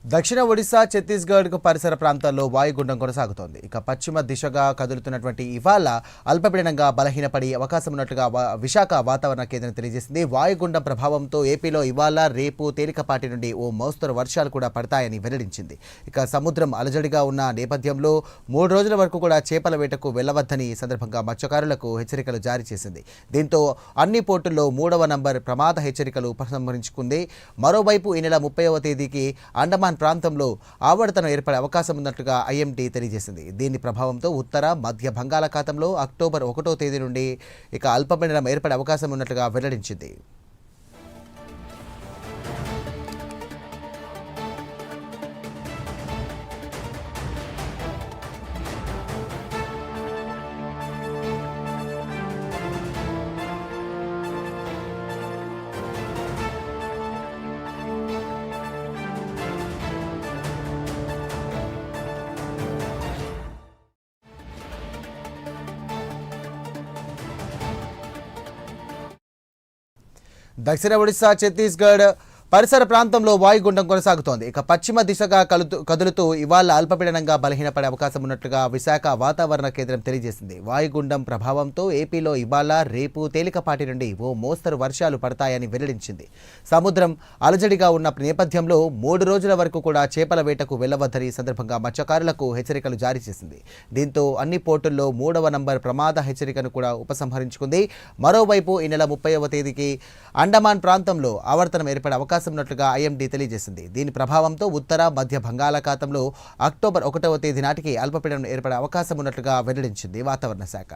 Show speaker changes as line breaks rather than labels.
దక్షిణ ఒడిశా ఛత్తీస్గఢ్ పరిసర ప్రాంతాల్లో వాయుగుండం కొనసాగుతోంది. ఇక పశ్చిమ దిశగా కదులుతున్నటువంటి ఇవాళ అల్పపీడనంగా బలహీనపడే అవకాశం ఉన్నట్లుగా విశాఖ వాతావరణ కేంద్రం తెలియజేసింది. వాయుగుండం ప్రభావంతో ఏపీలో ఇవాళ రేపు తేలికపాటి నుండి ఓ మోస్తరు వర్షాలు కూడా పడతాయని వెల్లడించింది. ఇక సముద్రం అలజడిగా ఉన్న నేపథ్యంలో 3 రోజుల వరకు కూడా చేపల వేటకు వెళ్లవద్దని ఈ సందర్భంగా మత్స్యకారులకు హెచ్చరికలు జారీ చేసింది. దీంతో అన్ని పోర్టుల్లో 3వ నంబర్ ప్రమాద హెచ్చరికలు ఉపసంహరించుకుంది. మరోవైపు ఈ నెల 30వ తేదీకి అండమాన్ ప్రాంతంలో ఆవర్తనం ఏర్పడే అవకాశం ఉన్నట్లుగా ఐఎండీ తెలియజేసింది. దీని ప్రభావంతో ఉత్తర మధ్య బంగాళాఖాతంలో అక్టోబర్ 1వ తేదీ నుండి ఇక అల్పపీడనం ఏర్పడే అవకాశం ఉన్నట్లుగా వెల్లడించింది. దక్షిణ ఒడిశా ఛత్తీస్గఢ్ పరిసర ప్రాంతంలో వాయుగుండం కొనసాగుతోంది. ఇక పశ్చిమ దిశగా కదులుతూ ఇవాళ అల్పపీడనంగా బలహీనపడే అవకాశం ఉన్నట్లుగా విశాఖ వాతావరణ కేంద్రం తెలియజేసింది. వాయుగుండం ప్రభావంతో ఏపీలో ఇవాళ రేపు తేలికపాటి నుండి ఓ మోస్తరు వర్షాలు పడతాయని వెల్లడించింది. సముద్రం అలజడిగా ఉన్న నేపథ్యంలో 3 రోజుల వరకు కూడా చేపల వేటకు వెళ్లవద్దని ఈ సందర్భంగా మత్స్యకారులకు హెచ్చరికలు జారీ చేసింది. దీంతో అన్ని పోర్టుల్లో 3వ నంబర్ ప్రమాద హెచ్చరికను కూడా ఉపసంహరించుకుంది. మరోవైపు ఈ నెల 30వ తేదీకి అండమాన్ ప్రాంతంలో ఆవర్తనం ఏర్పడే అవకాశం ఉన్నట్లుగా ఐఎండీ తెలియజేసింది. దీని ప్రభావంతో ఉత్తర మధ్య బంగాళాఖాతంలో అక్టోబర్ 1వ తేదీ నాటికి అల్పపీడనం ఏర్పడే అవకాశం ఉన్నట్లుగా వెల్లడించింది వాతావరణ శాఖ.